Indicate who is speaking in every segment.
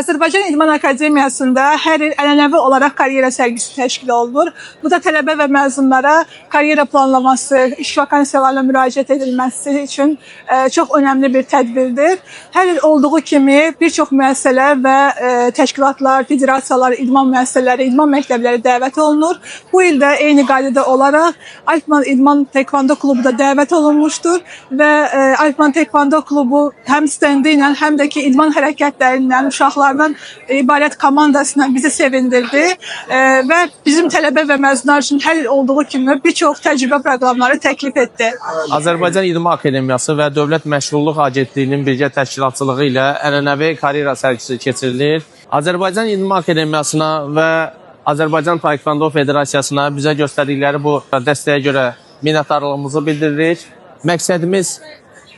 Speaker 1: Azərbaycan İdman Akademiyasında hər il ənənəvi olaraq karyera sərgisi təşkil olunur. Bu da tələbə və məzunlara karyera planlaması, iş vakansiyalarına müraciət edilməsi üçün çox önəmli bir tədbirdir. Hər il olduğu kimi bir çox müəssisələr və təşkilatlar, federasiyalar, idman müəssisələri, idman məktəbləri dəvət olunur. Bu il də eyni qaydada olaraq Alpman İdman Tekvando klubu da dəvət olunmuşdur və Alpman Tekvando klubu həm stendi ilə, həm də ki idman hərəkətlərindən, uşaqlardan ibarət komandasına bizi sevindirdi və bizim tələbə və məzunlar üçün hər il olduğu kimi bir çox təcrübə proqramları təklif etdi.
Speaker 2: Azərbaycan İdman Akademiyası və Dövlət Məşğulluq Agentliyinin birgə təşkilatçılığı ilə ənənəvi karyera sərgisi keçirilir. Azərbaycan İdman Akademiyasına və Azərbaycan Taekwondo Federasiyasına bizə göstərdikləri bu dəstəyə görə minnətdarlığımızı bildiririk. Məqsədimiz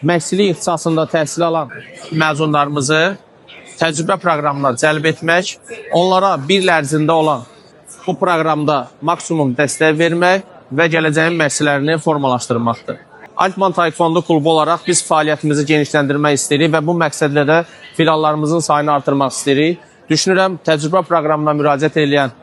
Speaker 2: məşqçilik ixtisasında təhsil alan məzunlarımızı təcrübə proqramına cəlb etmək, onlara bir il ərzində olan bu proqramda maksimum dəstək vermək və gələcəyin məşqçilərini formalaşdırmaqdır. Alpman Taekwondo klubu olaraq biz fəaliyyətimizi genişləndirmək istəyirik və bu məqsədlə də filiallarımızın sayını artırmaq istəyirik. Düşünürəm, təcrübə proqramına müraciət edən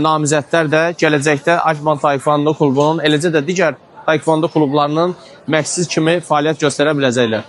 Speaker 2: namizədlər də gələcəkdə Alpman Taekwondo klubunun, eləcə də digər Taekwondo klublarının məşqçisi kimi fəaliyyət göstərə biləcəklər.